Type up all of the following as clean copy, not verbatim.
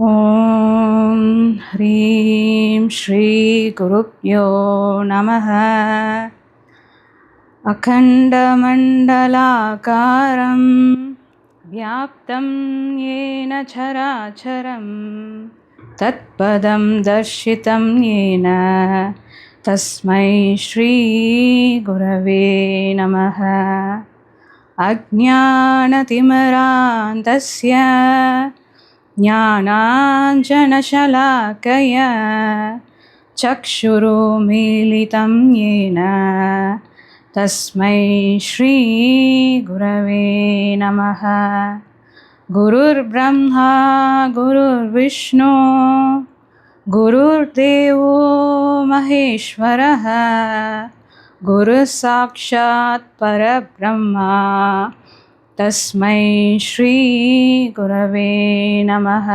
ॐ ह्रीं श्रीगुरुभ्यो नमः। अखण्डमण्डलाकारं व्याप्तं येन चराचरं तत्पदं दर्शितं येन तस्मै श्रीगुरवे नमः। अज्ञानतिमिरान्धस्य ज्ञानाञ्जनशलाकया चक्षुरुन्मीलितं येन तस्मै श्रीगुरवे नमः। गुरुर्ब्रह्मा गुरुर्विष्णु गुरुर्देवो महेश्वरः गुरुसाक्षात् परब्रह्मा तस्मै श्रीगुरवे नमः।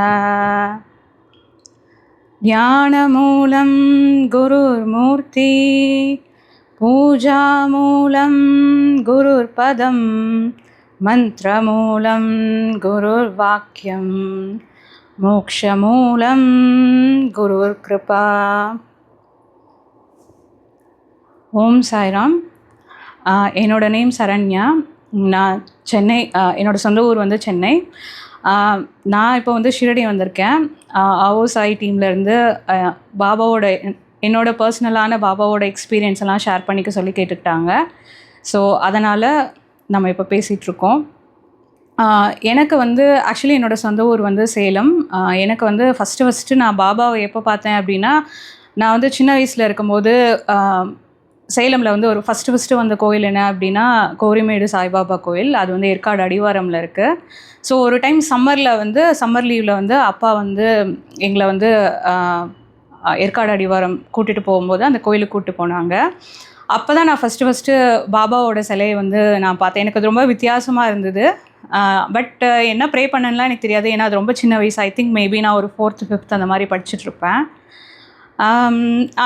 ज्ञानमूलं गुरुर्मूर्ति पूजामूलं गुरुर्पदं मन्त्रमूलं गुरुर्वाक्यं मोक्षमूलं गुरुर्कृपा। ஓம் சாய்ராம். என்னோட நேம் சரண்யா. நான் சென்னை, என்னோடய சொந்த ஊர் வந்து சென்னை. நான் இப்போ வந்து ஷிரடி வந்திருக்கேன். ஆவோசாய் டீம்லேருந்து பாபாவோட என்னோட பர்சனலான பாபாவோட எக்ஸ்பீரியன்ஸ் எல்லாம் ஷேர் பண்ணிக்க சொல்லி கேட்டுக்கிட்டாங்க. ஸோ அதனால் நம்ம இப்போ பேசிகிட்ருக்கோம். எனக்கு வந்து ஆக்சுவலி என்னோடய சொந்த ஊர் வந்து சேலம். எனக்கு வந்து ஃபஸ்ட்டு நான் பாபாவை எப்போ பார்த்தேன் அப்படின்னா, நான் வந்து சின்ன வயசில் இருக்கும்போது சேலமில் வந்து ஒரு ஃபஸ்ட்டு வந்த கோயில் என்ன அப்படின்னா கோரிமேடு சாய்பாபா கோயில். அது வந்து ஏற்காடு அடிவாரமில் இருக்குது. ஸோ ஒரு டைம் சம்மர் லீவில் வந்து அப்பா வந்து எங்களை வந்து ஏற்காடு அடிவாரம் கூட்டிகிட்டு போகும்போது அந்த கோயிலுக்கு கூப்பிட்டு போனாங்க. அப்போ தான் நான் ஃபஸ்ட்டு பாபாவோட சிலையை வந்து நான் பார்த்தேன். எனக்கு அது ரொம்ப வித்தியாசமாக இருந்தது. பட் என்ன ப்ரே பண்ணணும்லாம் எனக்கு தெரியாது. ஏன்னா அது ரொம்ப சின்ன வயசு. ஐ திங்க் மேபி நான் ஒரு 4th 5th அந்த மாதிரி படிச்சுட்ருப்பேன்.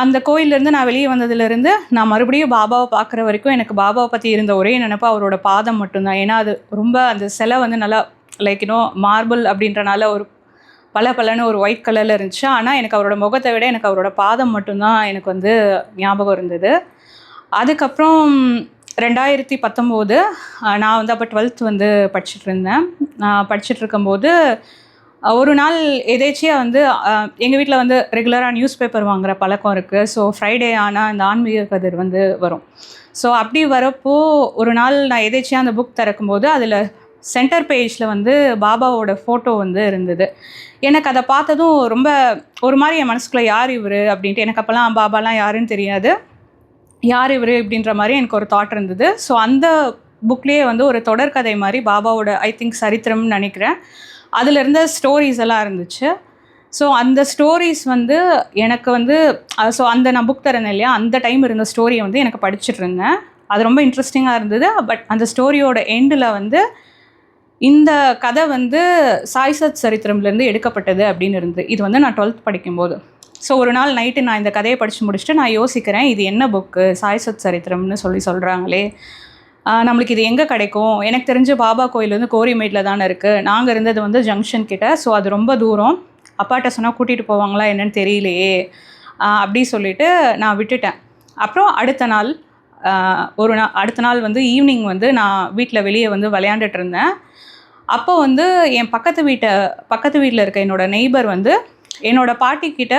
அந்த கோயிலேருந்து நான் வெளியே வந்ததுலேருந்து நான் மறுபடியும் பாபாவை பார்க்குற வரைக்கும் எனக்கு பாபாவை பற்றி இருந்த ஒரே நினைப்பு அவரோட பாதம் மட்டும்தான். ஏன்னா அது ரொம்ப அந்த சிலை வந்து நல்லா லைக் மார்பிள் அப்படின்றனால ஒரு பலன்னு ஒரு ஒயிட் கலரில் இருந்துச்சு. ஆனால் எனக்கு அவரோட முகத்தை விட எனக்கு அவரோட பாதம் மட்டும்தான் எனக்கு வந்து ஞாபகம் இருந்தது. அதுக்கப்புறம் 2019 நான் வந்து அப்போ 12th வந்து படிச்சுட்ருந்தேன். படிச்சுட்ருக்கும்போது ஒரு நாள் எதேச்சியாக வந்து எங்கள் வீட்டில் வந்து ரெகுலராக நியூஸ் பேப்பர் வாங்குகிற பழக்கம் இருக்குது. ஸோ ஃப்ரைடே ஆனால் இந்த ஆன்மீக கதிர் வந்து வரும். ஸோ அப்படி வரப்போ ஒரு நாள் நான் எதேச்சியாக அந்த புக் திறக்கும்போது அதில் சென்டர் பேஜில் வந்து பாபாவோட ஃபோட்டோ வந்து இருந்தது. எனக்கு அதை பார்த்ததும் ரொம்ப ஒரு மாதிரி என் மனசுக்குள்ளே யார் இவர் அப்படின்ட்டு, எனக்கு அப்போல்லாம் பாபாலாம் யாருன்னு தெரியாது, யார் இவர் அப்படின்ற மாதிரி எனக்கு ஒரு தாட் இருந்தது. ஸோ அந்த புக்லேயே வந்து ஒரு தொடர்கதை மாதிரி பாபாவோட ஐ திங்க் சரித்திரம்னு நினைக்கிறேன், அதில் இருந்த ஸ்டோரிஸ் எல்லாம் இருந்துச்சு. ஸோ அந்த ஸ்டோரிஸ் வந்து எனக்கு வந்து அந்த நான் புக் தரேன் இல்லையா, அந்த டைம் இருந்த ஸ்டோரியை வந்து எனக்கு படிச்சுட்டு இருந்தேன். அது ரொம்ப இன்ட்ரெஸ்டிங்காக இருந்தது. பட் அந்த ஸ்டோரியோட எண்டில் வந்து இந்த கதை வந்து சாய்சத் சரித்திரம்லேருந்து எடுக்கப்பட்டது அப்படின்னு இருந்தது. இது வந்து நான் 12th படிக்கும்போது. ஸோ ஒரு நாள் நைட்டு நான் இந்த கதையை படித்து முடிச்சுட்டு நான் யோசிக்கிறேன், இது என்ன புக்கு, சாய்சத் சரித்திரம்னு சொல்கிறாங்களே, நம்மளுக்கு இது எங்கே கிடைக்கும்? எனக்கு தெரிஞ்ச பாபா கோயில் வந்து கோரிமேட்டில் தானே இருக்குது. நாங்கள் இருந்தது வந்து ஜங்ஷன் கிட்ட. ஸோ அது ரொம்ப தூரம். அப்பாட்ட சொன்னால் கூட்டிகிட்டு போவாங்களா என்னன்னு தெரியலையே அப்படி சொல்லிவிட்டு நான் விட்டுட்டேன். அப்புறம் அடுத்த நாள் வந்து ஈவினிங் வந்து நான் வீட்டில் வெளியே வந்து விளையாண்டுட்டு இருந்தேன். அப்போ வந்து என் பக்கத்து வீட்டில் இருக்க என்னோடய நெய்பர் வந்து என்னோடய பாட்டிக்கிட்ட,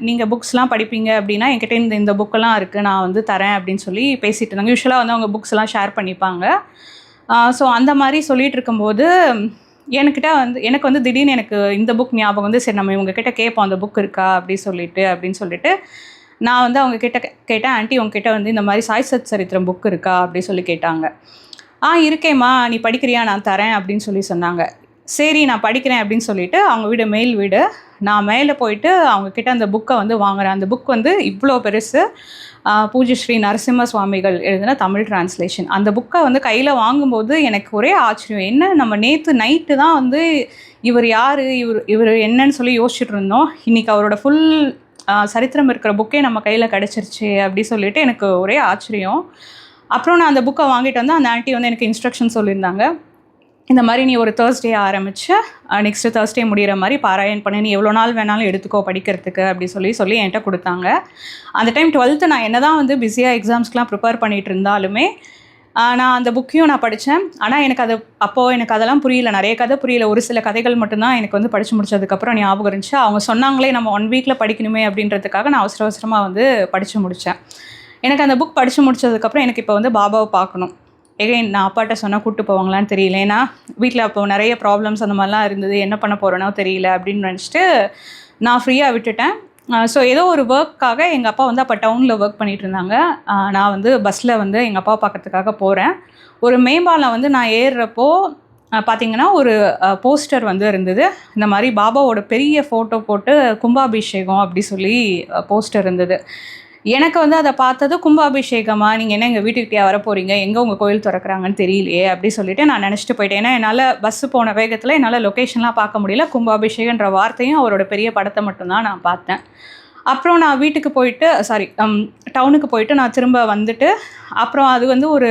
நீங்கள் புக்ஸ்லாம் படிப்பீங்க அப்படின்னா என்கிட்ட இந்த புக்கெல்லாம் இருக்குது, நான் வந்து தரேன் அப்படின்னு சொல்லி பேசிகிட்டு இருந்தாங்க. யூஸ்வலாக வந்து அவங்க புக்ஸ்லாம் ஷேர் பண்ணிப்பாங்க. ஸோ அந்த மாதிரி சொல்லிகிட்டு இருக்கும்போது எனக்கு வந்து திடீர்னு எனக்கு இந்த புக் ஞாபகம் வந்து, சரி நம்ம இவங்கக்கிட்ட கேட்போம் அந்த புக் இருக்கா அப்படின்னு சொல்லிட்டு நான் வந்து அவங்க கிட்ட கேட்டேன், ஆண்டி உங்ககிட்ட வந்து இந்த மாதிரி சாய்சத் சரித்திரம் புக் இருக்கா அப்படி சொல்லி கேட்டாங்க. இருக்கேம்மா, நீ படிக்கிறியா, நான் தரேன் அப்படின்னு சொல்லி சொன்னாங்க. சரி நான் படிக்கிறேன் அப்படின்னு சொல்லிவிட்டு அவங்க வீடு மேல் வீடு, நான் மேலே போயிட்டு அவங்கக்கிட்ட அந்த புக்கை வந்து வாங்குகிறேன். அந்த புக் வந்து இவ்வளோ பெருசு, பூஜ்ய ஸ்ரீ நரசிம்ம சுவாமிகள் எழுதின தமிழ் டிரான்ஸ்லேஷன். அந்த புக்கை வந்து கையில் வாங்கும்போது எனக்கு ஒரே ஆச்சரியம். என்ன, நம்ம நேற்று நைட்டு தான் வந்து இவர் யார், இவர் என்னன்னு சொல்லி யோசிச்சுட்டு இருந்தோம். இன்றைக்கி அவரோட ஃபுல் சரித்திரம் இருக்கிற புக்கே நம்ம கையில் கிடச்சிருச்சு அப்படி சொல்லிட்டு எனக்கு ஒரே ஆச்சரியம். அப்புறம் நான் அந்த புக்கை வாங்கிட்டு வந்து அந்த ஆண்டி வந்து எனக்கு இன்ஸ்ட்ரக்ஷன் சொல்லியிருந்தாங்க. இந்த மாதிரி நீ ஒரு தேர்ஸ்டே ஆரம்பித்து நெக்ஸ்ட்டு தேர்ஸ்டே முடிகிற மாதிரி பாராயண் பண்ணி நீ எவ்வளோ நாள் வேணாலும் எடுத்துக்கோ படிக்கிறதுக்கு அப்படி சொல்லி என்கிட்ட கொடுத்தாங்க. அந்த டைம் 12th நான் என்ன தான் வந்து பிஸியாக எக்ஸாம்ஸ்க்கெலாம் ப்ரிப்பேர் பண்ணிகிட்டு இருந்தாலுமே நான் அந்த புக்கையும் நான் படித்தேன். ஆனால் எனக்கு அப்போது எனக்கு அதெல்லாம் புரியல, நிறைய கதை புரியல. ஒரு சில கதைகள் மட்டும்தான் எனக்கு வந்து படித்து முடிச்சதுக்கப்புறம் ஞாபகம் இருந்துச்சு. அவங்க சொன்னாங்களே நம்ம 1 வீக்கில் படிக்கணுமே அப்படின்றதுக்காக நான் அவசரமாக வந்து படித்து முடித்தேன். எனக்கு அந்த புக் படித்து முடிச்சதுக்கப்புறம் எனக்கு இப்போ வந்து பாபாவை பார்க்கணும். எகைன் நான் அப்பாட்ட சொன்னால் கூப்பிட்டு போவாங்களான்னு தெரியல. ஏன்னா வீட்டில் அப்போ நிறைய ப்ராப்ளம்ஸ் அந்த மாதிரிலாம் இருந்தது. என்ன பண்ண போகிறேனோ தெரியல அப்படின்னு நினச்சிட்டு நான் ஃப்ரீயாக விட்டுட்டேன். ஸோ ஏதோ ஒரு ஒர்க்காக எங்கள் அப்பா வந்து அப்போ டவுனில் ஒர்க் பண்ணிகிட்டு இருந்தாங்க. நான் வந்து பஸ்ஸில் வந்து எங்கள் அப்பாவை பார்க்கறதுக்காக போகிறேன். ஒரு மேம்பாலம் வந்து நான் ஏறுறப்போ பார்த்திங்கன்னா ஒரு போஸ்டர் வந்து இருந்தது. இந்த மாதிரி பாபாவோட பெரிய ஃபோட்டோ போட்டு கும்பாபிஷேகம் அப்படி சொல்லி போஸ்டர் இருந்தது. எனக்கு வந்து அதை பார்த்தது கும்பாபிஷேகமாக, நீங்கள் என்ன எங்கள் வீட்டுக்கிட்டே வர போகிறீங்க, எங்கே உங்கள் கோயில் திறக்கிறாங்கன்னு தெரியலையே அப்படி சொல்லிவிட்டு நான் நினச்சிட்டு போயிட்டேன். ஏன்னா என்னால் பஸ்ஸு போன வேகத்தில் என்னால் லொக்கேஷன்லாம் பார்க்க முடியல. கும்பாபிஷேகன்ற வார்த்தையும் அவரோட பெரிய படத்தை மட்டும்தான் நான் பார்த்தேன். அப்புறம் நான் வீட்டுக்கு போயிட்டு டவுனுக்கு போயிட்டு நான் திரும்ப வந்துட்டு அப்புறம் அது வந்து ஒரு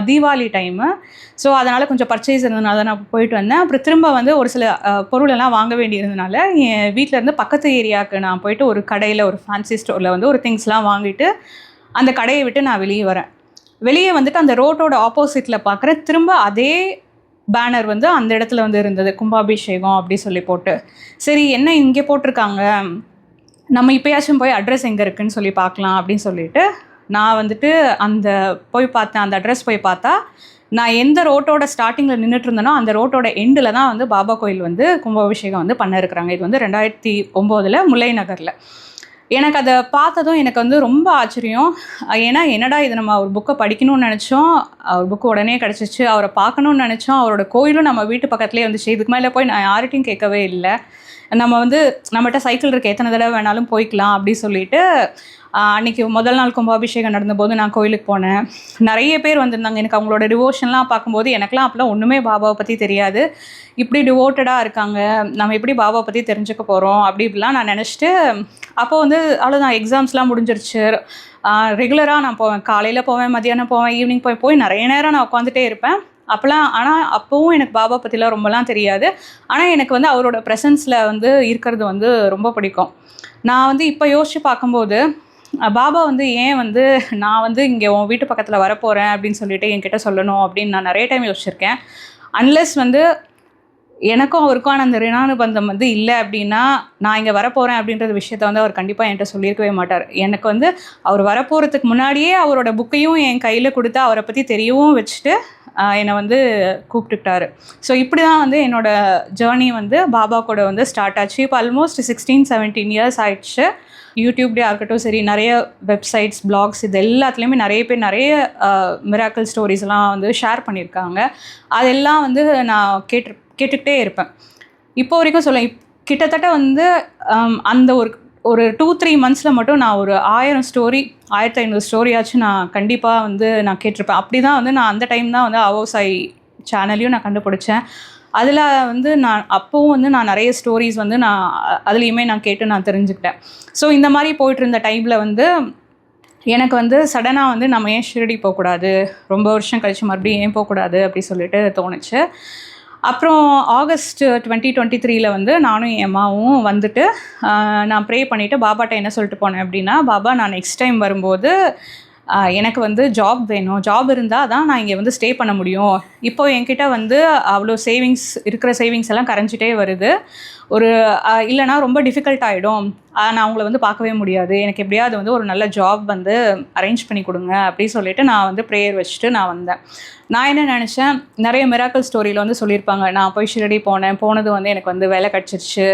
தீபாவளி டைமு. ஸோ அதனால் கொஞ்சம் பர்ச்சேஸ் இருந்ததுனால நான் போயிட்டு வந்தேன். அப்புறம் திரும்ப வந்து ஒரு சில பொருளெல்லாம் வாங்க வேண்டியிருந்தனால என் வீட்டிலேருந்து பக்கத்து ஏரியாவுக்கு நான் போயிட்டு ஒரு கடையில் ஒரு ஃபேன்சி ஸ்டோரில் வந்து ஒரு திங்ஸ்லாம் வாங்கிட்டு அந்த கடையை விட்டு நான் வெளியே வரேன். வெளியே வந்துட்டு அந்த ரோட்டோட ஆப்போசிட்டில் பார்க்குறேன். திரும்ப அதே பேனர் வந்து அந்த இடத்துல வந்து இருந்தது, கும்பாபிஷேகம் அப்படி சொல்லி போட்டு. சரி என்ன இங்கே போட்டிருக்காங்க, நம்ம இப்போயாச்சும் போய் அட்ரஸ் எங்கே இருக்குதுன்னு சொல்லி பார்க்கலாம் அப்படின்னு சொல்லிட்டு நான் வந்துட்டு அந்த அட்ரஸ் போய் பார்த்தா நான் எந்த ரோட்டோட ஸ்டார்டிங்கில் நின்றுட்டு இருந்தேனோ அந்த ரோட்டோட எண்டில் தான் வந்து பாபா கோயில் வந்து கும்பாபிஷேகம் வந்து பண்ண இருக்கிறாங்க. இது வந்து 2009 முல்லை நகரில். எனக்கு அதை பார்த்ததும் எனக்கு வந்து ரொம்ப ஆச்சரியம். ஏன்னா என்னடா இது, நம்ம ஒரு புக்கை படிக்கணும்னு நினச்சோம், அவர் புக்கு உடனே கிடச்சிச்சு. அவரை பார்க்கணுன்னு நினச்சோம், அவரோட கோயிலும் நம்ம வீட்டு பக்கத்துலேயே வந்துச்சு. இதுக்கு மேலே போய் நான் யார்கிட்டையும் கேட்கவே இல்லை. நம்ம வந்து நம்மகிட்ட சைக்கிள் இருக்க எத்தனை தடவை வேணாலும் போய்க்கலாம் அப்படி சொல்லிட்டு அன்றைக்கி முதல் நாள் கும்பாபிஷேகம் நடந்தபோது நான் கோயிலுக்கு போனேன். நிறைய பேர் வந்திருந்தாங்க. எனக்கு அவங்களோட டிவோஷன்லாம் பார்க்கும்போது எனக்குலாம் அப்போலாம் ஒன்றுமே பாபாவை பற்றி தெரியாது. இப்படி டிவோட்டடாக இருக்காங்க, நம்ம எப்படி பாபாவை பற்றி தெரிஞ்சுக்க போகிறோம் அப்படி இப்படிலாம் நான் நினச்சிட்டு அப்போ வந்து அவ்வளோதான், எக்ஸாம்ஸ்லாம் முடிஞ்சிருச்சு. ரெகுலராக நான் போவேன், காலையில் போவேன், மதியானம் போவேன், ஈவினிங் போய் நிறைய நேரம் நான் உட்காந்துட்டே இருப்பேன் அப்போலாம். ஆனால் அப்போவும் எனக்கு பாபா பற்றிலாம் ரொம்பலாம் தெரியாது. ஆனால் எனக்கு வந்து அவரோட ப்ரெசன்ஸில் வந்து இருக்கிறது வந்து ரொம்ப பிடிக்கும். நான் வந்து இப்போ யோசித்து பார்க்கும்போது பாபா வந்து ஏன் வந்து நான் வந்து இங்கே உன் வீட்டு பக்கத்தில் வரப்போகிறேன் அப்படின்னு சொல்லிட்டு என்கிட்ட சொல்லணும் அப்படின்னு நான் நிறைய டைம் யோசிச்சிருக்கேன். அன்லெஸ் வந்து எனக்கும் அவருக்கான அந்த ரிணானுபந்தம் வந்து இல்லை அப்படின்னா நான் இங்கே வரப்போகிறேன் அப்படின்ற விஷயத்த வந்து அவர் கண்டிப்பாக என்கிட்ட சொல்லியிருக்கவே மாட்டார். எனக்கு வந்து அவர் வரப்போகிறதுக்கு முன்னாடியே அவரோட புக்கையும் என் கையில் கொடுத்து அவரை பற்றி தெரியவும் வச்சுட்டு என்னை வந்து கூப்பிட்டுக்கிட்டாரு. ஸோ இப்படி தான் வந்து என்னோடய ஜேர்னி வந்து பாபா கூட வந்து ஸ்டார்ட் ஆச்சு. இப்போ ஆல்மோஸ்ட் 16-17 இயர்ஸ் ஆயிடுச்சு. யூடியூப்லேயே இருக்கட்டும் சரி, நிறைய வெப்சைட்ஸ், பிளாக்ஸ், இது எல்லாத்துலேயுமே நிறைய பேர் நிறைய மிராக்கிள் ஸ்டோரிஸ்லாம் வந்து ஷேர் பண்ணியிருக்காங்க. அதெல்லாம் வந்து நான் கேட்டுக்கிட்டே இருப்பேன். இப்போ வரைக்கும் சொல்ல கிட்டத்தட்ட வந்து அந்த ஒரு 2-3 மந்த்ஸில் மட்டும் நான் ஒரு 1000 ஸ்டோரி 1500 ஸ்டோரியாச்சும் நான் கண்டிப்பாக வந்து நான் கேட்டிருப்பேன். அப்படி தான் வந்து நான் அந்த டைம் தான் வந்து அவோசாய் சேனலையும் நான் கண்டுபிடிச்சேன். அதில் வந்து அப்போவும் வந்து நான் நிறைய ஸ்டோரிஸ் வந்து அதுலேயுமே நான் கேட்டு நான் தெரிஞ்சுக்கிட்டேன். ஸோ இந்த மாதிரி போயிட்டு இருந்த டைமில் வந்து எனக்கு வந்து சடனாக வந்து நம்ம ஏன் ஷிரடி போகக்கூடாது, ரொம்ப வருஷம் கழிச்சு மறுபடியும் ஏன் போகக்கூடாது அப்படி சொல்லிட்டு தோணுச்சு. அப்புறம் ஆகஸ்ட் 2023 வந்து நானும் என் அம்மாவும் வந்துட்டு நான் ப்ரே பண்ணிவிட்டு பாபாட்ட என்ன சொல்லிட்டு போனேன் அப்படின்னா, பாபா நான் நெக்ஸ்ட் டைம் வரும்போது எனக்கு வந்து ஜாப் வேணும், ஜாப் இருந்தால் தான் நான் இங்கே வந்து ஸ்டே பண்ண முடியும். இப்போது என்கிட்ட வந்து அவ்வளோ இருக்கிற சேவிங்ஸ் எல்லாம் கரைஞ்சிட்டே வருது. இல்லைனா ரொம்ப டிஃபிகல்ட் ஆகிடும், நான் அவங்கள வந்து பார்க்கவே முடியாது, எனக்கு எப்படியாவது வந்து ஒரு நல்ல ஜாப் வந்து அரேஞ்ச் பண்ணி கொடுங்க அப்படி சொல்லிவிட்டு நான் வந்து ப்ரேயர் வச்சுட்டு நான் வந்தேன். நான் என்ன நினச்சேன், நிறைய மிராக்கிள் ஸ்டோரியில் வந்து சொல்லியிருப்பாங்க, நான் போய் ஷிரடி போனது வந்து எனக்கு வந்து வேலை கிடச்சிருச்சு,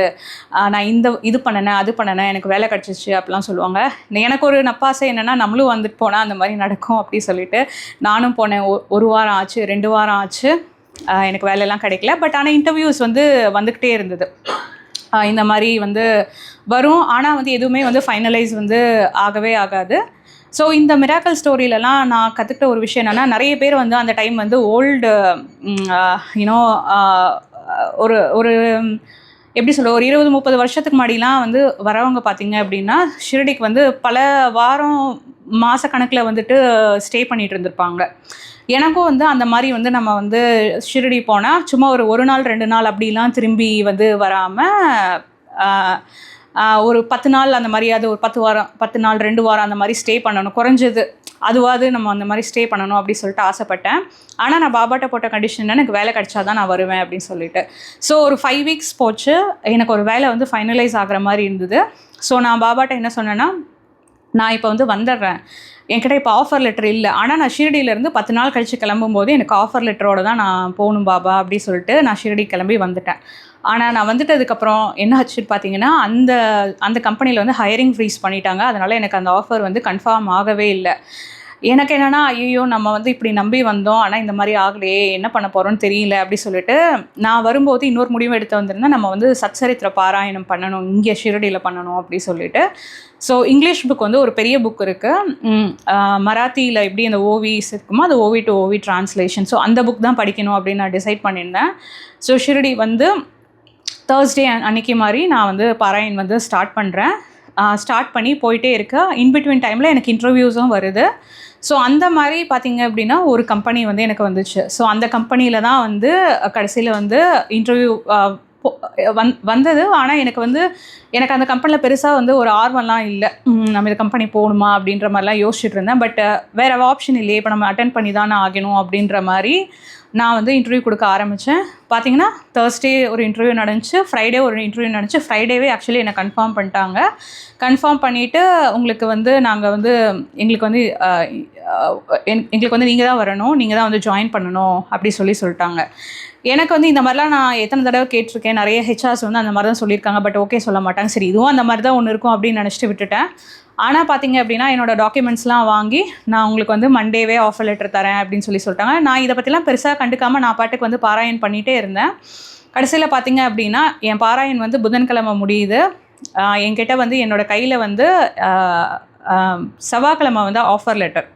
நான் இது பண்ணினேன் அது பண்ணினேன் எனக்கு வேலை கிடச்சிருச்சு அப்படிலாம் சொல்லுவாங்க. எனக்கு ஒரு நப்பாசை என்னென்னா, நம்மளும் வந்துட்டு போனால் அந்த மாதிரி நடக்கும் அப்படி சொல்லிவிட்டு நானும் போனேன். 1 வாரம் ஆச்சு, 2 வாரம் ஆச்சு, எனக்கு வேலையெல்லாம் கிடைக்கல. பட் ஆனால் இன்டர்வியூஸ் வந்து வந்துக்கிட்டே இருந்தது. இந்த மாதிரி வந்து வரும், ஆனால் வந்து எதுவுமே வந்து ஃபைனலைஸ் வந்து ஆகவே ஆகாது. ஸோ இந்த மிராக்கிள் ஸ்டோரியிலலாம் நான் கற்றுக்கிட்ட ஒரு விஷயம் என்னென்னா, நிறைய பேர் வந்து அந்த டைம் வந்து ஓல்டு ஒரு எப்படி சொல்ல, ஒரு 20-30 வருஷத்துக்கு முன்னாடிலாம் வந்து வரவங்க பார்த்தீங்க அப்படின்னா ஷிரடிக்கு வந்து பல வாரம் மாதக்கணக்கில் வந்துட்டு ஸ்டே பண்ணிகிட்டு இருந்திருப்பாங்க. எனக்கும் வந்து அந்த மாதிரி வந்து நம்ம வந்து ஷிரடி போனால் சும்மா ஒரு நாள் 2 நாள் அப்படிலாம் திரும்பி வந்து வராமல் ஒரு 10 நாள் அந்த மாதிரி, அது ஒரு 10 நாள் 2 வாரம் அந்த மாதிரி ஸ்டே பண்ணணும் குறைஞ்சது. அதுவாது நம்ம அந்த மாதிரி ஸ்டே பண்ணணும் அப்படி சொல்லிட்டு ஆசைப்பட்டேன். ஆனால் நான் பாபாட்ட போட்ட கண்டிஷன் எனக்கு வேலை கிடச்சா தான் நான் வருவேன் அப்படின்னு சொல்லிட்டு. ஸோ ஒரு 5 வீக்ஸ் போச்சு. எனக்கு ஒரு வேலை வந்து ஃபைனலைஸ் ஆகிற மாதிரி இருந்தது. ஸோ நான் பாபாட்ட என்ன சொன்னேன்னா, நான் இப்போ வந்து வந்துடுறேன், என்கிட்ட இப்போ ஆஃபர் லெட்டர் இல்லை, ஆனால் நான் ஷிரடியிலேருந்து 10 நாள் கழித்து கிளம்பும்போது எனக்கு ஆஃபர் லெட்டரோடு தான் நான் போகணும் பாபா அப்படி சொல்லிட்டு நான் ஷிரடி கிளம்பி வந்துட்டேன். ஆனால் நான் வந்துட்டதுக்கப்புறம் என்ன ஆச்சுன்னு பார்த்தீங்கன்னா, அந்த கம்பெனியில் வந்து ஹையரிங் ஃப்ரீஸ் பண்ணிட்டாங்க. அதனால் எனக்கு அந்த ஆஃபர் வந்து கன்ஃபார்ம் ஆகவே இல்லை. எனக்கு என்னென்னா, ஐயோ நம்ம வந்து இப்படி நம்பி வந்தோம், ஆனால் இந்த மாதிரி ஆகலையே, என்ன பண்ண போகிறோன்னு தெரியல அப்படி சொல்லிட்டு நான் வரும்போது இன்னொரு முடிவு எடுத்து வந்திருந்தேன். நம்ம வந்து சச்சரித்திர பாராயணம் பண்ணணும், இங்கே ஷிரடியில் பண்ணணும் அப்படி சொல்லிட்டு. ஸோ இங்கிலீஷ் புக் வந்து ஒரு பெரிய புக் இருக்குது. மராத்தியில் எப்படி அந்த ஓவிஸ் இருக்குமோ அது ஓவி டு ஓவி ட்ரான்ஸ்லேஷன். ஸோ அந்த புக் தான் படிக்கணும் அப்படின்னு நான் டிசைட் பண்ணியிருந்தேன். ஸோ ஷிரடி வந்து தேர்ஸ்டே அன்றைக்கி மாதிரி நான் வந்து பாராயண் வந்து ஸ்டார்ட் பண்ணி போயிட்டே இருக்கேன். இன்பிட்வீன் டைமில் எனக்கு இன்டர்வியூஸும் வருது. ஸோ அந்த மாதிரி பார்த்திங்க அப்படின்னா ஒரு கம்பெனி வந்து எனக்கு வந்துச்சு. ஸோ அந்த கம்பெனியில் தான் வந்து கடைசியில் வந்து இன்டர்வியூ வந்தது. ஆனால் எனக்கு அந்த கம்பெனியில் பெருசாக வந்து ஒரு ஆர்வம்லாம் இல்லை. நம்ம இந்த கம்பெனி போகணுமா அப்படின்ற மாதிரிலாம் யோசிச்சுட்டு இருந்தேன். பட் வேறு ஆப்ஷன் இல்லையே, இப்போ நம்ம அட்டென்ட் பண்ணி தானே ஆகணும் அப்படின்ற மாதிரி நான் வந்து இன்டர்வியூ கொடுக்க ஆரம்பித்தேன். பார்த்தீங்கன்னா தேர்ஸ்டே ஒரு இன்டர்வியூ நடந்துச்சு, ஃப்ரைடே ஒரு இன்டர்வியூ நடந்துச்சு. ஃப்ரைடேவே ஆக்சுவலி என்னை கன்ஃபார்ம் பண்ணிட்டாங்க. கன்ஃபார்ம் பண்ணிவிட்டு உங்களுக்கு வந்து நாங்கள் வந்து எங்களுக்கு வந்து நீங்கள் தான் வரணும், நீங்கள் தான் வந்து ஜாயின் பண்ணணும் அப்படி சொல்லிட்டாங்க. எனக்கு வந்து இந்த மாதிரிலாம் நான் எத்தனை தடவை கேட்டிருக்கேன். நிறைய ஹெச்ஆர்ஸ் வந்து அந்த மாதிரி தான் சொல்லியிருக்காங்க. பட் ஓகே சொல்ல மாட்டாங்க. சரி இதுவும் அந்த மாதிரி தான் ஒன்று இருக்கும் அப்படின்னு நினச்சிட்டு விட்டுட்டேன். ஆனால் பார்த்தீங்க அப்படின்னா என்னோடய டாக்குமெண்ட்ஸ்லாம் வாங்கி நான் உங்களுக்கு வந்து மண்டேவே ஆஃபர் லெட்டர் தரேன் அப்படின்னு சொல்லிட்டாங்க. நான் இதை பற்றிலாம் பெருசாக கண்டுக்காமல் நான் பாட்டுக்கு வந்து பாராயண் பண்ணிகிட்டே இருந்தேன். கடைசியில் பார்த்தீங்க அப்படின்னா என் பாராயண் வந்து புதன்கிழமை முடியுது. என்கிட்ட வந்து என்னோடய கையில் வந்து செவ்வாய்க்கிழமை வந்து ஆஃபர் லெட்டர்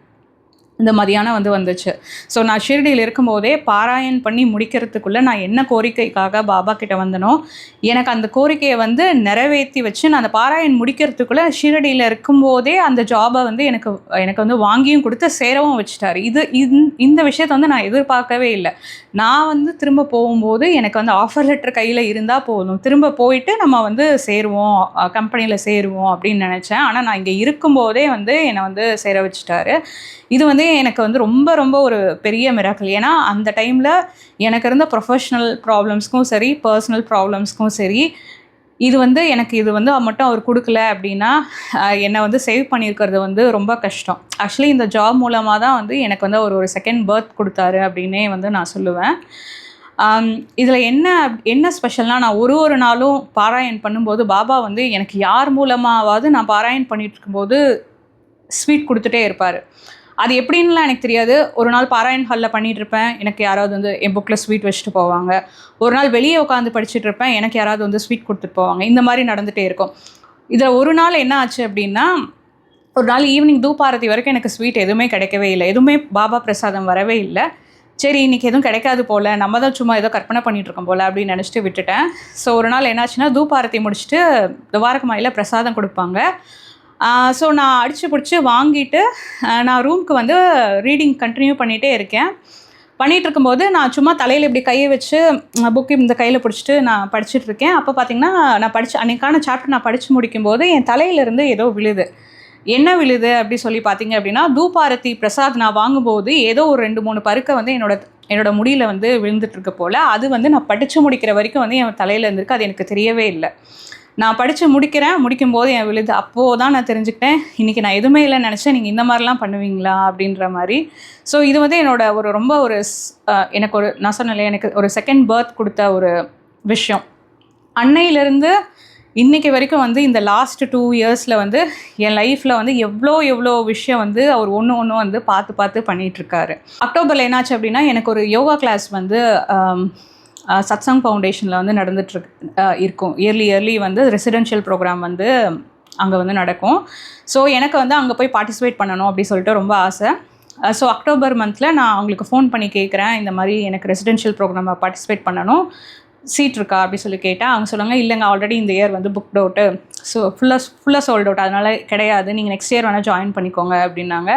இந்த மதியானம் வந்து வந்துச்சு. ஸோ நான் ஷிரடியில் இருக்கும்போதே பாராயண் பண்ணி முடிக்கிறதுக்குள்ளே நான் என்ன கோரிக்கைக்காக பாபா கிட்ட வந்தனோ எனக்கு அந்த கோரிக்கையை வந்து நிறைவேற்றி வச்சு நான் அந்த பாராயண் முடிக்கிறதுக்குள்ளே ஷிரடியில் இருக்கும்போதே அந்த ஜாபை வந்து எனக்கு வந்து வாங்கியும் கொடுத்து சேரவும் வச்சுட்டாரு. இந்த விஷயத்தை வந்து நான் எதிர்பார்க்கவே இல்லை. நான் வந்து திரும்ப போகும்போது எனக்கு வந்து ஆஃபர் லெட்டர் கையில் இருந்தால் போதும், திரும்ப போயிட்டு நம்ம வந்து சேருவோம், கம்பெனியில் சேருவோம் அப்படின்னு நினச்சேன். ஆனால் நான் இங்கே இருக்கும்போதே வந்து என்னை வந்து சேர வச்சுட்டாரு. இது வந்து எனக்கு வந்து ரொம்ப ரொம்ப ஒரு பெரிய மிராக்கிள். ஏன்னா அந்த டைமில் எனக்கு இருந்த ப்ரொஃபஷ்னல் ப்ராப்ளம்ஸ்க்கும் சரி, பர்சனல் ப்ராப்ளம்ஸ்க்கும் சரி, இது வந்து மட்டும் அவர் கொடுக்கல அப்படின்னா என்னை வந்து சேவ் பண்ணியிருக்கிறது வந்து ரொம்ப கஷ்டம். ஆக்சுவலி இந்த ஜாப் மூலமாக தான் வந்து எனக்கு வந்து ஒரு செகண்ட் பர்த் கொடுத்தாரு அப்படின்னே வந்து நான் சொல்லுவேன். இதில் என்ன ஸ்பெஷல்னால், நான் ஒரு நாளும் பாராயண் பண்ணும்போது பாபா வந்து எனக்கு யார் மூலமாவது நான் பாராயண் பண்ணிகிட்டு இருக்கும்போது ஸ்வீட் கொடுத்துட்டே இருப்பார். அது எப்படின்லாம் எனக்கு தெரியாது. ஒரு நாள் பாராயண் ஹாலில் பண்ணிகிட்ருப்பேன், எனக்கு யாராவது வந்து என் புக்கில் ஸ்வீட் வச்சுட்டு போவாங்க. ஒரு நாள் வெளியே உட்காந்து படிச்சுட்டு இருப்பேன், எனக்கு யாராவது வந்து ஸ்வீட் கொடுத்துட்டு போவாங்க. இந்த மாதிரி நடந்துகிட்டே இருக்கும். இதில் ஒரு நாள் என்ன ஆச்சு அப்படின்னா, ஒரு நாள் ஈவினிங் தூபாரதி வரைக்கும் எனக்கு ஸ்வீட் எதுவுமே கிடைக்கவே இல்லை, எதுவுமே பாபா பிரசாதம் வரவே இல்லை. சரி இன்றைக்கி எதுவும் கிடைக்காது போல், நம்ம தான் சும்மா ஏதோ கற்பனை பண்ணிகிட்ருக்கோம் போல் அப்படின்னு நினச்சிட்டு விட்டுட்டேன். ஸோ ஒரு நாள் என்னாச்சுன்னா, தூபாரதி முடிச்சுட்டு துவாரகமாயில் பிரசாதம் கொடுப்பாங்க. ஸோ நான் அடித்து பிடிச்சி வாங்கிட்டு நான் ரூமுக்கு வந்து ரீடிங் கண்டினியூ பண்ணிகிட்டே இருக்கேன். பண்ணிகிட்டு இருக்கும்போது நான் சும்மா தலையில் இப்படி கையை வச்சு புக்கு இந்த கையில் பிடிச்சிட்டு நான் படிச்சுட்ருக்கேன். அப்போ பார்த்திங்கன்னா நான் அன்றைக்கான சாப்டர் நான் படித்து முடிக்கும்போது என் தலையிலேருந்து ஏதோ விழுது. என்ன விழுது அப்படி சொல்லி பார்த்தீங்க அப்படின்னா, தூபாரதி பிரசாத் நான் வாங்கும்போது ஏதோ ஒரு 2-3 பருக்கை வந்து என்னோட முடியில் வந்து விழுந்துட்டுருக்கு போல். அது வந்து நான் படித்து முடிக்கிற வரைக்கும் வந்து என் தலையில் இருந்திருக்கு. அது எனக்கு தெரியவே இல்லை. நான் படித்து முடிக்கும்போது என் விழுது. அப்போது தான் நான் தெரிஞ்சுக்கிட்டேன், இன்றைக்கி நான் எதுவுமே இல்லைன்னு நினச்சேன், நீங்கள் இந்த மாதிரிலாம் பண்ணுவீங்களா அப்படின்ற மாதிரி. ஸோ இது வந்து ரொம்ப எனக்கு நான் சொன்னேன், எனக்கு ஒரு செகண்ட் பர்த் கொடுத்த ஒரு விஷயம். அன்னையிலேருந்து இன்றைக்கி வரைக்கும் வந்து இந்த லாஸ்ட் 2 இயர்ஸில் வந்து என் லைஃப்பில் வந்து எவ்வளோ விஷயம் வந்து அவர் ஒன்று வந்து பார்த்து பண்ணிகிட்ருக்காரு. அக்டோபரில் என்னாச்சு அப்படின்னா, எனக்கு ஒரு யோகா கிளாஸ் வந்து சத்சங் ஃபவுண்டேஷனில் வந்து இருக்கும். இயர்லி வந்து ரெசிடென்ஷியல் ப்ரோக்ராம் வந்து அங்கே வந்து நடக்கும். ஸோ எனக்கு வந்து அங்கே போய் பார்ட்டிசிபேட் பண்ணணும் அப்படி சொல்லிட்டு ரொம்ப ஆசை. ஸோ அக்டோபர் மந்தில் நான் அவங்களுக்கு ஃபோன் பண்ணி கேட்குறேன், இந்த மாதிரி எனக்கு ரெசிடென்ஷியல் ப்ரோக்ராமை பார்ட்டிசிபேட் பண்ணணும், சீட் இருக்கா அப்படி சொல்லி கேட்டேன். அவங்க சொல்லுவாங்க, இல்லைங்க ஆல்ரெடி இந்த இயர் வந்து புக்ட் அவுட்டு, ஸோ ஃபுல்லாக சோல்ட் அவுட், அதனால் கிடையாது, நீங்கள் நெக்ஸ்ட் இயர் வேணால் ஜாயின் பண்ணிக்கோங்க அப்படின்னாங்க.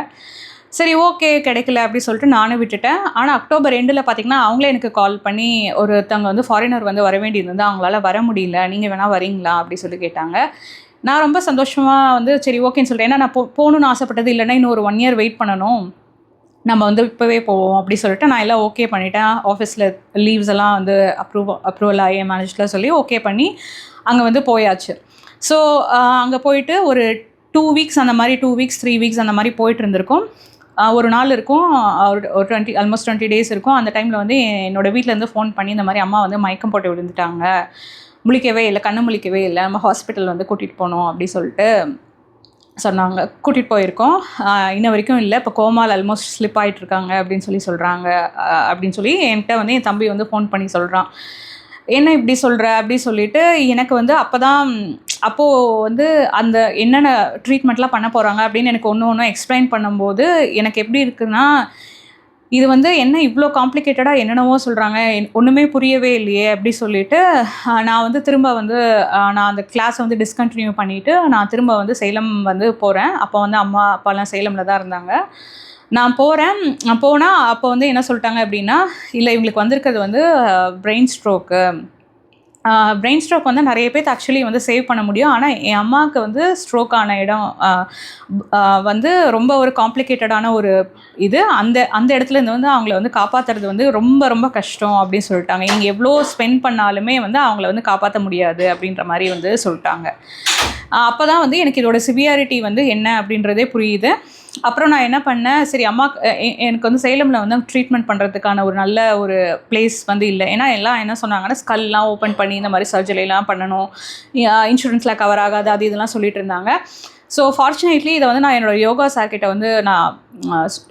சரி ஓகே கிடைக்கல அப்படி சொல்லிட்டு நானும் விட்டுட்டேன். ஆனால் அக்டோபர் எண்டில் பார்த்திங்கன்னா அவங்களே எனக்கு கால் பண்ணி, ஒருத்தவங்க வந்து ஃபாரினர் வந்து வர வேண்டியது அவங்களால வர முடியல, நீங்கள் வேணால் வரீங்களா அப்படி சொல்லி கேட்டாங்க. நான் ரொம்ப சந்தோஷமாக வந்து சரி ஓகேன்னு சொல்லிட்டேன். ஏன்னா நான் போகணுன்னு ஆசைப்பட்டது, இல்லைன்னா இன்னும் ஒரு 1 இயர் வெயிட் பண்ணணும், நம்ம வந்து இப்போவே போவோம் அப்படி சொல்லிட்டு நான் எல்லாம் ஓகே பண்ணிட்டேன். ஆஃபீஸில் லீவ்ஸ் எல்லாம் வந்து அப்ரூவல் ஆகி மேனேஜில் சொல்லி ஓகே பண்ணி அங்கே வந்து போயாச்சு. ஸோ அங்கே போயிட்டு ஒரு 2 வீக்ஸ் அந்த மாதிரி 2 வீக்ஸ் 3 வீக்ஸ் அந்த மாதிரி போயிட்டு இருந்திருக்கோம். ஒரு நாள் இருக்கும், ஒரு ஆல்மோஸ்ட் 20 டேஸ் இருக்கும். அந்த டைமில் வந்து என்னோடய வீட்டிலேருந்து ஃபோன் பண்ணி இந்த மாதிரி அம்மா வந்து மயக்கம் போட்டு விழுந்துட்டாங்க, முழிக்கவே இல்லை, கண்ணு முழிக்கவே இல்லை, நம்ம ஹாஸ்பிட்டல் வந்து கூட்டிகிட்டு போனோம் அப்படி சொல்லிட்டு சொன்னாங்க. கூட்டிகிட்டு போயிருக்கோம், இன்ன வரைக்கும் இல்லை, இப்போ கோமால் ஆல்மோஸ்ட் ஸ்லிப் ஆகிட்டுருக்காங்க அப்படின்னு சொல்கிறாங்க அப்படின்னு சொல்லி என்கிட்ட வந்து என் தம்பி வந்து ஃபோன் பண்ணி சொல்கிறான். என்ன இப்படி சொல்கிற அப்படி சொல்லிட்டு எனக்கு வந்து அப்போது வந்து அந்த என்னென்ன ட்ரீட்மெண்ட்லாம் பண்ண போகிறாங்க அப்படின்னு எனக்கு ஒன்று எக்ஸ்பிளைன் பண்ணும்போது எனக்கு எப்படி இருக்குன்னா, இது வந்து என்ன இவ்வளோ காம்ப்ளிகேட்டடாக என்னென்னவோ சொல்கிறாங்க, ஒன்றுமே புரியவே இல்லையே அப்படி சொல்லிட்டு நான் வந்து திரும்ப வந்து நான் அந்த கிளாஸை வந்து டிஸ்கண்டினியூ பண்ணிவிட்டு நான் திரும்ப வந்து சேலம் வந்து போகிறேன். அப்போ வந்து அம்மா அப்பாலாம் சேலமில் தான் இருந்தாங்க. நான் போனால் அப்போ வந்து என்ன சொல்லிட்டாங்க அப்படின்னா, இல்லை இவங்களுக்கு வந்திருக்கிறது வந்து பிரெயின் ஸ்ட்ரோக் வந்து நிறைய பேர்த்து ஆக்சுவலி வந்து சேவ் பண்ண முடியும். ஆனால் என் அம்மாவுக்கு வந்து ஸ்ட்ரோக் ஆன இடம் வந்து ரொம்ப ஒரு காம்ப்ளிகேட்டடான ஒரு இது. அந்த இடத்துலேருந்து வந்து அவங்கள வந்து காப்பாற்றுறது வந்து ரொம்ப ரொம்ப கஷ்டம் அப்படின்னு சொல்லிட்டாங்க. நீங்கள் எவ்வளோ ஸ்பெண்ட் பண்ணாலுமே வந்து அவங்கள வந்து காப்பாற்ற முடியாது அப்படின்ற மாதிரி வந்து சொல்லிட்டாங்க. அப்போ தான் வந்து எனக்கு இதோட சிவியாரிட்டி வந்து என்ன அப்படின்றதே புரியுது. அப்புறம் நான் என்ன பண்ணேன், சரி எனக்கு வந்து சேலமில் வந்து ட்ரீட்மெண்ட் பண்ணுறதுக்கான ஒரு நல்ல ஒரு பிளேஸ் வந்து இல்லை. ஏன்னா எல்லாம் என்ன சொன்னாங்கன்னா, ஸ்கல்லாம் ஓப்பன் பண்ணி இந்த மாதிரி சர்ஜரிலாம் பண்ணணும், இன்சூரன்ஸில் கவர் ஆகாது, அது இதெல்லாம் சொல்லிட்டு இருந்தாங்க. ஸோ ஃபார்ச்சுனேட்லி இதை வந்து நான் என்னோடய யோகா சார்கிட்ட வந்து நான்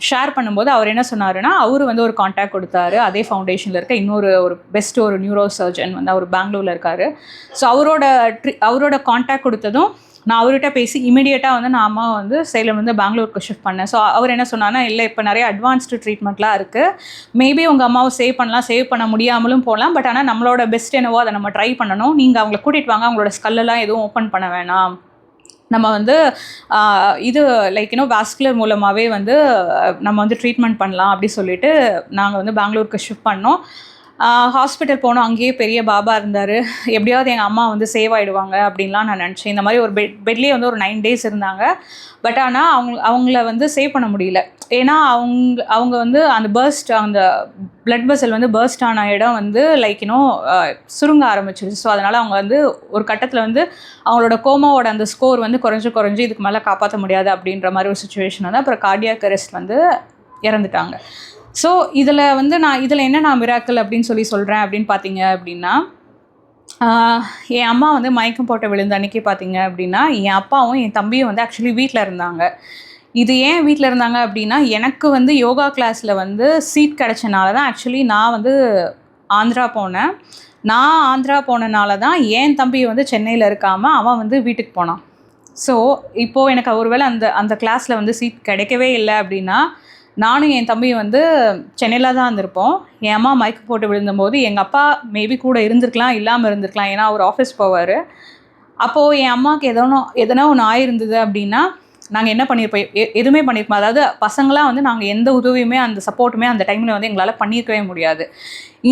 ஷேர் பண்ணும்போது அவர் என்ன சொன்னாருன்னா, அவர் வந்து ஒரு கான்டாக்ட் கொடுத்தாரு. அதே ஃபவுண்டேஷனில் இருக்க இன்னொரு பெஸ்ட்டு ஒரு நியூரோ சர்ஜன் வந்து அவர் பெங்களூரில் இருக்கார். ஸோ அவரோட கான்டாக்ட் கொடுத்ததும் நான் அவர்கிட்ட பேசி இமீடியட்டாக வந்து நான் அம்மாவை வந்து சேலம் வந்து பெங்களூருக்கு ஷிஃப்ட் பண்ணேன். ஸோ அவர் என்ன சொன்னார்னா, இல்லை இப்போ நிறைய அட்வான்ஸ்டு ட்ரீட்மெண்ட்லாம் இருக்குது, மேபி உங்கள் அம்மாவை சேவ் பண்ண முடியாமலும் போகலாம், பட் ஆனால் நம்மளோட பெஸ்ட் என்னவோ அதை நம்ம ட்ரை பண்ணணும், நீங்கள் அவங்கள கூட்டிகிட்டு வாங்க, அவங்களோட ஸ்கல்லெல்லாம் எதுவும் ஓப்பன் பண்ண வேணாம், நம்ம வந்து இது லைக் வாஸ்குலர் மூலமாகவே வந்து நம்ம வந்து ட்ரீட்மெண்ட் பண்ணலாம் அப்படி சொல்லிட்டு நாங்கள் வந்து பெங்களூருக்கு ஷிஃப்ட் பண்ணோம். ஹாஸ்பிட்டல் போனோம், அங்கேயே பெரிய பாபா இருந்தார், எப்படியாவது எங்கள் அம்மா வந்து சேவ் ஆகிடுவாங்க அப்படின்லாம் நான் நினச்சேன். இந்த மாதிரி ஒரு பெட்லேயே வந்து ஒரு 9 டேஸ் இருந்தாங்க. பட் ஆனால் அவங்கள வந்து சேவ் பண்ண முடியல. ஏன்னா அவங்க வந்து அந்த அந்த பிளட் வெசல் வந்து பர்ஸ்ட் ஆன இடம் வந்து லைக் சுருங்க ஆரம்பிச்சிருச்சு. ஸோ அதனால் அவங்க வந்து ஒரு கட்டத்தில் வந்து அவங்களோட கோமாவோட அந்த ஸ்கோர் வந்து குறைஞ்சி இதுக்கு மேலே காப்பாற்ற முடியாது அப்படின்ற மாதிரி ஒரு சுச்சுவேஷன் வந்து அப்புறம் கார்டியாக் அரெஸ்ட் வந்து இறந்துட்டாங்க. ஸோ இதில் வந்து நான் மிராக்கிள் அப்படின்னு சொல்கிறேன் அப்படின்னு பார்த்தீங்க அப்படின்னா, என் அம்மா வந்து மயக்கம் போட்டு விழுந்த அன்றைக்கி பார்த்தீங்க அப்படின்னா, என் அப்பாவும் என் தம்பியும் வந்து ஆக்சுவலி வீட்டில் இருந்தாங்க. இது ஏன் வீட்டில் இருந்தாங்க அப்படின்னா, எனக்கு வந்து யோகா கிளாஸில் வந்து சீட் கிடச்சனால தான் ஆக்சுவலி நான் வந்து ஆந்திரா போனேன். நான் ஆந்திரா போனனால தான் என் தம்பி வந்து சென்னையில் இருக்காமல் அவன் வந்து வீட்டுக்கு போனான். ஸோ இப்போது எனக்கு ஒருவேளை அந்த கிளாஸில் வந்து சீட் கிடைக்கவே இல்லை அப்படின்னா, நானும் என் தம்பியும் வந்து சென்னையில் தான் இருந்திருப்போம். என் அம்மா மயக்கம் போட்டு விழுந்தபோது எங்கள் அப்பா மேபி கூட இருந்திருக்கலாம், இல்லாமல் இருந்திருக்கலாம், ஏன்னா அவர் ஆஃபீஸ் போவார். அப்போது என் அம்மாவுக்கு எதனா ஒன்று ஆயிருந்தது அப்படின்னா நாங்கள் என்ன பண்ணியிருப்போம், எதுவுமே பண்ணியிருப்போம். அதாவது பசங்களாம் வந்து நாங்கள் எந்த உதவியுமே அந்த சப்போர்ட்டுமே அந்த டைமில் வந்து எங்களால் பண்ணியிருக்கவே முடியாது.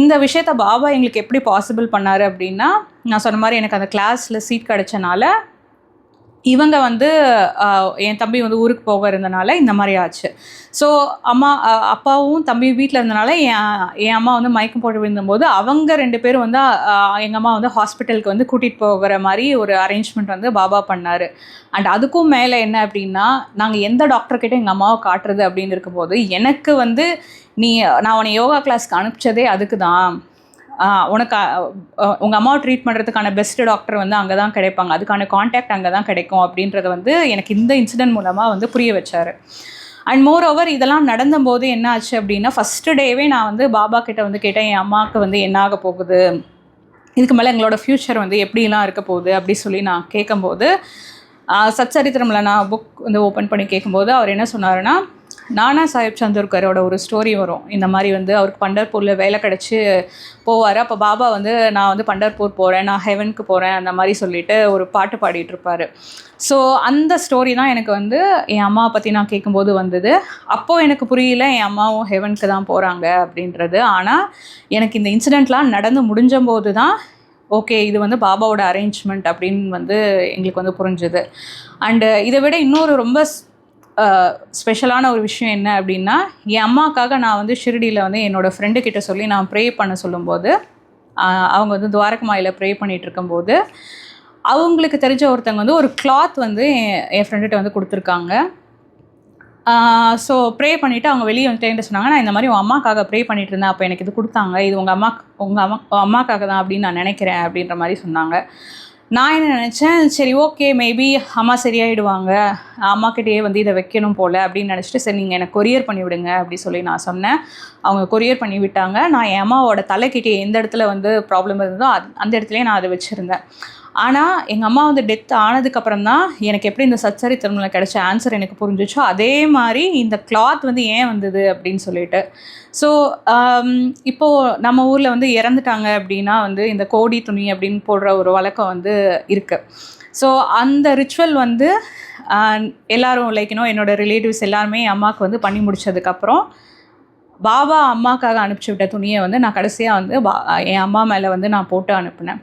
இந்த விஷயத்த பாபா எங்களுக்கு எப்படி பாசிபிள் பண்ணார் அப்படின்னா, நான் சொன்ன மாதிரி எனக்கு அந்த கிளாஸில் சீட் கிடச்சனால இவங்க வந்து என் தம்பி வந்து ஊருக்கு போக இருந்தனால இந்த மாதிரி ஆச்சு. ஸோ அப்பாவும் தம்பியும் வீட்டில் இருந்தனால என் அம்மா வந்து மயக்கம் போட்டு விழுந்தபோது அவங்க 2 பேரும் வந்து எங்கள் அம்மா வந்து ஹாஸ்பிட்டலுக்கு வந்து கூட்டிகிட்டு போகிற மாதிரி ஒரு அரேஞ்ச்மெண்ட் வந்து பாபா பண்ணார். அண்ட் அதுக்கும் மேலே என்ன அப்படின்னா, நாங்கள் எந்த டாக்டர்கிட்ட எங்கள் அம்மாவை காட்டுறது அப்படின்னு இருக்கும்போது எனக்கு வந்து நான் உன்னை யோகா கிளாஸ்க்கு அனுப்பிச்சதே அதுக்கு தான், உனக்கு உங்கள் அம்மாவை ட்ரீட் பண்ணுறதுக்கான பெஸ்ட்டு டாக்டர் வந்து அங்கே தான் கிடைப்பாங்க, அதுக்கான கான்டாக்ட் அங்கே தான் கிடைக்கும் அப்படின்றத வந்து எனக்கு இந்த இன்சிடென்ட் மூலமாக வந்து புரிய வச்சார். அண்ட் மோர் ஓவர் இதெல்லாம் நடந்தபோது என்ன ஆச்சு அப்படின்னா, ஃபஸ்ட்டு டேவே நான் வந்து பாபா கிட்ட வந்து கேட்டேன், என் அம்மாவுக்கு வந்து என்ன ஆக போகுது, இதுக்கு மேலே எங்களோட ஃப்யூச்சர் வந்து எப்படிலாம் இருக்க போகுது அப்படி சொல்லி நான் கேட்கும்போது, சச்சரித்திரமில் நான் புக் வந்து ஓப்பன் பண்ணி கேட்கும்போது அவர் என்ன சொன்னாருன்னா, நானா சாஹிப் சந்தோர்கரோட ஒரு ஸ்டோரி வரும். இந்த மாதிரி வந்து அவருக்கு பண்டர்பூரில் வேலை கிடச்சி போவார். அப்போ பாபா வந்து நான் வந்து பண்டர்பூர் போகிறேன், நான் ஹெவனுக்கு போகிறேன் அந்த மாதிரி சொல்லிட்டு ஒரு பாட்டு பாடிட்டுருப்பார். ஸோ அந்த ஸ்டோரி தான் எனக்கு வந்து என் அம்மாவை பற்றி நான் கேட்கும்போது வந்தது. அப்போது எனக்கு புரியல என் அம்மாவும் ஹெவனுக்கு தான் போகிறாங்க அப்படின்றது. ஆனால் எனக்கு இந்த இன்சிடெண்ட்லாம் நடந்து முடிஞ்சபோது தான் ஓகே இது வந்து பாபாவோட அரேஞ்ச்மெண்ட் அப்படின்னு வந்து எங்களுக்கு வந்து புரிஞ்சுது. அண்டு இதை விட இன்னொரு ரொம்ப ஸ்பெஷலான ஒரு விஷயம் என்ன அப்படின்னா, என் அம்மாவுக்காக நான் வந்து ஷிரடியில் வந்து என்னோடய ஃப்ரெண்டுக்கிட்ட சொல்லி நான் ப்ரே பண்ண சொல்லும்போது, அவங்க வந்து துவாரகமாயில் ப்ரே பண்ணிகிட்டு இருக்கும்போது, அவங்களுக்கு தெரிஞ்ச ஒருத்தவங்க வந்து ஒரு கிளாத் வந்து என் ஃப்ரெண்டுகிட்ட வந்து கொடுத்துருக்காங்க. ஸோ ப்ரே பண்ணிவிட்டு அவங்க வெளியே வந்துட்டு என்கிட்ட சொன்னாங்க, நான் இந்த மாதிரி உங்கள் அம்மாக்காக ப்ரே பண்ணிகிட்டு இருந்தேன், அப்போ எனக்கு இது கொடுத்தாங்க, இது உங்கள் அம்மாக்காக தான் அப்படின்னு நான் நினைக்கிறேன் அப்படின்ற மாதிரி சொன்னாங்க. நான் என்ன நினச்சேன், சரி ஓகே மேபி அம்மா சரியாயிடுவாங்க, அம்மாக்கிட்டேயே வந்து இதை வைக்கணும் போல் அப்படின்னு நினச்சிட்டு, சரி நீங்கள் எனக்கு கொரியர் பண்ணி விடுங்க அப்படி சொல்லி நான் சொன்னேன். அவங்க கொரியர் பண்ணி விட்டாங்க. நான் என் அம்மாவோட தலைக்கிட்டே எந்த இடத்துல வந்து ப்ராப்ளம் இருந்ததோ அந்த இடத்துலையே நான் அதை வச்சுருந்தேன். ஆனால் எங்கள் அம்மா வந்து டெத் ஆனதுக்கப்புறம் தான் எனக்கு எப்படி இந்த சச்சரித்திரமில் கிடைச்ச ஆன்சர் எனக்கு புரிஞ்சிச்சோ, அதே மாதிரி இந்த கிளாத் வந்து ஏன் வந்தது அப்படின்னு சொல்லிட்டு. ஸோ இப்போது நம்ம ஊரில் வந்து இறந்துட்டாங்க அப்படின்னா வந்து இந்த கோடி துணி அப்படின்னு போடுற ஒரு வழக்கம் வந்து இருக்குது. ஸோ அந்த ரிச்சுவல் வந்து எல்லோரும் என்னோடய ரிலேட்டிவ்ஸ் எல்லாருமே அம்மாவுக்கு வந்து பண்ணி முடித்ததுக்கப்புறம் பாபா அம்மாக்காக அனுப்பிச்சி விட்ட துணியை வந்து நான் கடைசியாக வந்து என் அம்மா மேலே வந்து நான் போட்டு அனுப்பினேன்.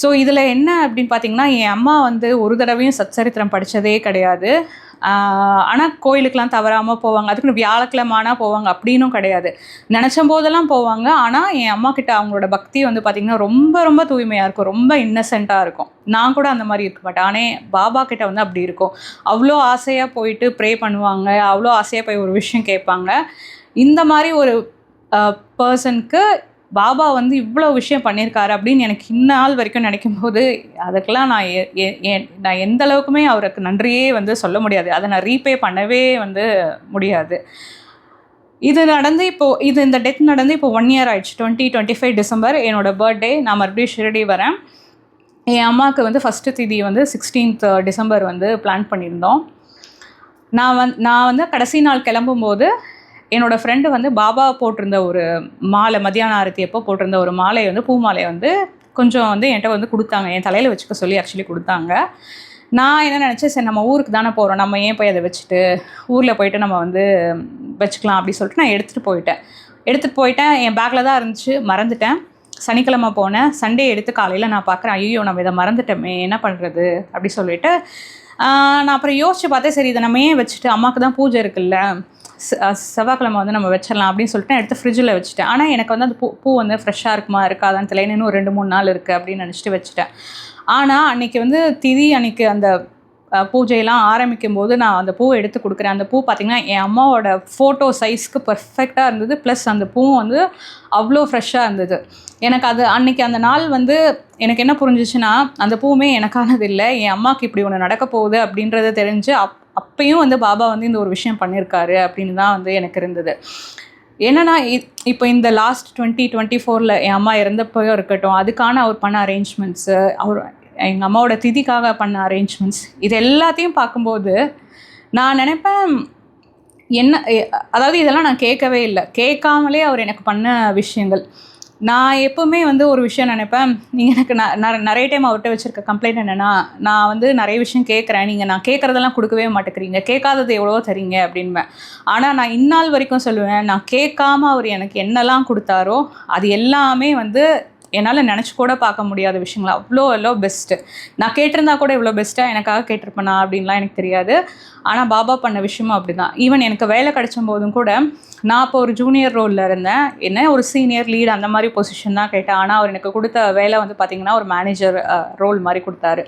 ஸோ இதில் என்ன அப்படின்னு பார்த்தீங்கன்னா, என் அம்மா வந்து ஒரு தடவையும் சச்சரித்திரம் படித்ததே கிடையாது. ஆனால் கோயிலுக்கெலாம் தவறாமல் போவாங்க, அதுக்குன்னு வியாழக்கிழமை ஆனால் போவாங்க அப்படின்னும் கிடையாது. நினச்ச போதெல்லாம் போவாங்க. ஆனால் என் அம்மா கிட்ட அவங்களோட பக்தி வந்து பார்த்திங்கன்னா ரொம்ப ரொம்ப தூய்மையாக இருக்கும், ரொம்ப இன்னசென்ட்டாக இருக்கும். நான் கூட அந்த மாதிரி இருக்க மாட்டேன். ஆனால் பாபா கிட்ட வந்து அப்படி இருக்கும். அவ்வளோ ஆசையாக போயிட்டு ப்ரே பண்ணுவாங்க, அவ்வளோ ஆசையாக போய் ஒரு விஷயம் கேட்பாங்க. இந்த மாதிரி ஒரு பர்சனுக்கு பாபா வந்து இவ்வளோ விஷயம் பண்ணியிருக்காரு அப்படின்னு எனக்கு இந்நாள் வரைக்கும் நினைக்கும்போது, அதுக்கெல்லாம் நான் எந்த அளவுக்குமே அவருக்கு நன்றியே வந்து சொல்ல முடியாது. அதை நான் ரீபே பண்ணவே வந்து முடியாது. இந்த டெத் நடந்து இப்போ 1 year ஆயிடுச்சு. 2025 டிசம்பர் என்னோடய பர்த்டே. நான் மறுபடியும் ஷிரடி வரேன். என் அம்மாவுக்கு வந்து ஃபஸ்ட்டு திதி வந்து 16th டிசம்பர் வந்து பிளான் பண்ணியிருந்தோம். நான் வந்து கடைசி நாள் கிளம்பும்போது என்னோடய ஃப்ரெண்டு வந்து பாபா போட்டிருந்த ஒரு மாலை, மத்தியான ஆரத்தி அப்போ போட்டிருந்த ஒரு மாலை வந்து பூ மாலையை வந்து கொஞ்சம் வந்து என்கிட்ட வந்து கொடுத்தாங்க. என் தலையில் வச்சுக்க சொல்லி ஆக்சுவலி கொடுத்தாங்க. நான் என்ன நினச்சேன், சரி நம்ம ஊருக்கு தானே போகிறோம், நம்ம ஏன் போய் அதை வச்சுட்டு ஊரில் போயிட்டு நம்ம வந்து வச்சுக்கலாம் அப்படி சொல்லிட்டு நான் எடுத்துகிட்டு போயிட்டேன். என் பேக்கில் தான் இருந்துச்சு, மறந்துட்டேன். சனிக்கிழமை போனேன். சண்டே எடுத்து காலையில் நான் பார்க்குறேன், ஐயோ நம்ம இதை மறந்துட்டோமே, என்ன பண்ணுறது அப்படி சொல்லிவிட்டு நான் அப்புறம் யோசித்து பார்த்தேன், சரி இதை நம்ம ஏன் வச்சுட்டு, அம்மாவுக்கு தான் பூஜை இருக்குல்ல, செவ்வாய்க்கிழமை வந்து நம்ம வச்சிடலாம் அப்படின்னு சொல்லிட்டு எடுத்து ஃப்ரிட்ஜில் வச்சுட்டேன். ஆனால் எனக்கு வந்து அந்த பூ வந்து ஃப்ரெஷ்ஷாக இருக்குமா இருக்காதான்னு தெரியல, இன்னும் 2-3 நாள் இருக்குது அப்படின்னு நினச்சிட்டு வச்சுட்டேன். ஆனால் அன்றைக்கி வந்து திதி அன்றைக்கி அந்த பூஜையெல்லாம் ஆரம்பிக்கும் போது நான் அந்த பூவை எடுத்து கொடுக்குறேன். அந்த பூ பார்த்திங்கன்னா என் அம்மாவோட ஃபோட்டோ சைஸ்க்கு பர்ஃபெக்டாக இருந்தது. ப்ளஸ் அந்த பூவும் வந்து அவ்வளோ ஃப்ரெஷ்ஷாக இருந்தது. எனக்கு அது அன்றைக்கி அந்த நாள் வந்து எனக்கு என்ன புரிஞ்சிச்சுன்னா, அந்த பூவுமே எனக்கானது இல்லை, என் அம்மாவுக்கு இப்படி ஒன்று நடக்க போகுது அப்படின்றத தெரிஞ்சு அப்பையும் வந்து பாபா வந்து இந்த ஒரு விஷயம் பண்ணியிருக்காரு அப்படின்னு தான் வந்து எனக்கு இருந்தது. என்னென்னா இப்போ இந்த லாஸ்ட் 2024 என் அம்மா இறந்தப்போ இருக்கட்டும், அதுக்கான அவர் பண்ண அரேஞ்ச்மெண்ட்ஸு, எங்கள் அம்மாவோட திதிக்காக பண்ண அரேஞ்ச்மெண்ட்ஸ், இது எல்லாத்தையும் பார்க்கும்போது நான் நினைப்பேன், அதாவது இதெல்லாம் நான் கேட்கவே இல்லை, கேட்காமலே அவர் எனக்கு பண்ண விஷயங்கள். நான் எப்போவுமே வந்து ஒரு விஷயம் நினைப்பேன், நீங்கள் எனக்கு நிறைய டைம் அவர்கிட்ட வச்சுருக்க கம்ப்ளைண்ட் என்னென்னா, நான் வந்து நிறைய விஷயம் கேட்குறேன், நீங்கள் நான் கேட்குறதெல்லாம் கொடுக்கவே மாட்டேங்கிறீங்க, கேட்காதது எவ்வளோ தரீங்க அப்படின்பேன். ஆனால் நான் இந்நாள் வரைக்கும் சொல்லுவேன், நான் கேட்காம அவர் எனக்கு என்னெல்லாம் கொடுத்தாரோ அது எல்லாமே வந்து என்னால் நினச்சி கூட பார்க்க முடியாத விஷயங்கள், அவ்வளோ பெஸ்ட்டு. நான் கேட்டிருந்தா கூட இவ்வளோ பெஸ்ட்டாக எனக்காக கேட்டிருப்பேனா அப்படின்லாம் எனக்கு தெரியாது. ஆனால் பாபா பண்ண விஷயமும் அப்படி தான். ஈவன் எனக்கு வேலை கிடைச்சும் போதும் கூட நான் இப்போ ஒரு ஜூனியர் ரோலில் இருந்தேன், என்ன ஒரு சீனியர் லீடு அந்த மாதிரி பொசிஷன் தான் கேட்டேன். ஆனால் அவர் எனக்கு கொடுத்த வேலை வந்து பார்த்திங்கன்னா ஒரு மேனேஜர் ரோல் மாதிரி கொடுத்தாரு.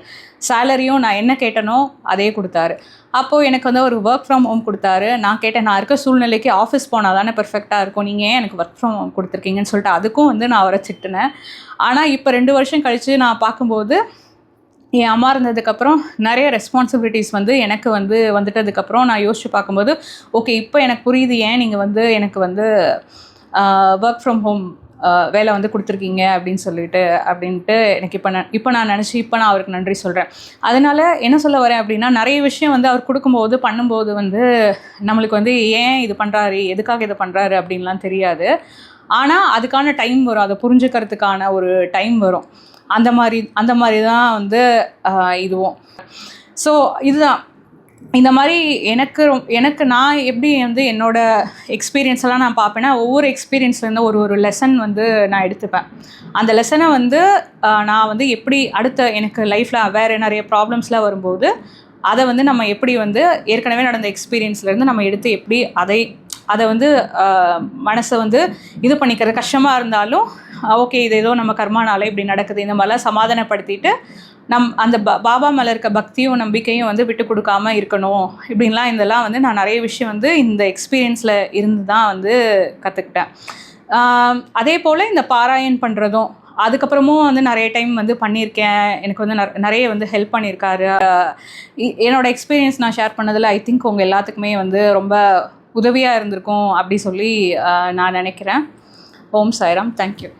சேலரியும் நான் என்ன கேட்டனோ அதே கொடுத்தாரு. அப்போது எனக்கு வந்து ஒரு ஒர்க் ஃப்ரம் ஹோம் கொடுத்தாரு. நான் கேட்டேன், நான் இருக்க சூழ்நிலைக்கு ஆஃபீஸ் போனால் தானே பெர்ஃபெக்டாக இருக்கும், நீங்கள் ஏன் எனக்கு ஒர்க் ஃப்ரம் ஹோம் கொடுத்துருக்கீங்கன்னு சொல்லிட்டு அதுக்கும் வந்து நான் அவரை திட்டினேன். ஆனால் இப்போ 2 வருஷம் கழித்து நான் பார்க்கும்போது என் அம்மா இருந்ததுக்கப்புறம் நிறைய ரெஸ்பான்சிபிலிட்டிஸ் வந்து எனக்கு வந்து வந்துட்டதுக்கப்புறம் நான் யோசித்து பார்க்கும்போது, ஓகே இப்போ எனக்கு புரியுது ஏன் நீங்கள் வந்து எனக்கு வந்து ஒர்க் ஃப்ரம் ஹோம் வேலை வந்து கொடுத்துருக்கீங்க அப்படின்னு சொல்லிட்டு அப்படின்ட்டு எனக்கு இப்போ நான் நினச்சி இப்போ நான் அவருக்கு நன்றி சொல்கிறேன். அதனால் என்ன சொல்ல வரேன் அப்படின்னா, நிறைய விஷயம் வந்து அவர் கொடுக்கும்போது பண்ணும்போது வந்து நம்மளுக்கு வந்து ஏன் இது பண்ணுறாரு, எதுக்காக இதை பண்ணுறாரு அப்படின்லாம் தெரியாது. ஆனால் அதுக்கான டைம் வரும், அதை புரிஞ்சுக்கிறதுக்கான ஒரு டைம் வரும். அந்த மாதிரி தான் வந்து இதுவும். ஸோ இதுதான் இந்த மாதிரி எனக்கு நான் எப்படி வந்து என்னோடய எக்ஸ்பீரியன்ஸ் எல்லாம் நான் பார்ப்பேன்னா, ஒவ்வொரு எக்ஸ்பீரியன்ஸ்லேருந்து ஒரு லெசன் வந்து நான் எடுத்துப்பேன். அந்த லெசனை வந்து நான் வந்து எப்படி அடுத்த எனக்கு லைஃப்பில் வேறு நிறைய ப்ராப்ளம்ஸ்லாம் வரும்போது அதை வந்து நம்ம எப்படி வந்து ஏற்கனவே நடந்த எக்ஸ்பீரியன்ஸ்லேருந்து நம்ம எடுத்து எப்படி அதை வந்து மனசை வந்து இது பண்ணிக்கிறது கஷ்டமாக இருந்தாலும் ஓகே இது ஏதோ நம்ம கர்மானாலே இப்படி நடக்குது, இந்த மாதிரிலாம் சமாதானப்படுத்திட்டு அந்த பாபா மேலே இருக்க பக்தியும் நம்பிக்கையும் வந்து விட்டு கொடுக்காம இருக்கணும். இப்படின்லாம் இதெல்லாம் வந்து நான் நிறைய விஷயம் வந்து இந்த எக்ஸ்பீரியன்ஸில் இருந்து தான் வந்து கற்றுக்கிட்டேன். அதே போல் இந்த பாராயண் பண்ணுறதும் அதுக்கப்புறமும் வந்து நிறைய டைம் வந்து பண்ணியிருக்கேன். எனக்கு வந்து நிறைய வந்து ஹெல்ப் பண்ணியிருக்காரு. என்னோடய எக்ஸ்பீரியன்ஸ் நான் ஷேர் பண்ணதில் ஐ திங்க் உங்கள் எல்லாத்துக்குமே வந்து ரொம்ப உதவியாக இருந்திருக்கும் அப்படி சொல்லி நான் நினைக்கிறேன். ஓம் சாய்ராம். தேங்க்யூ.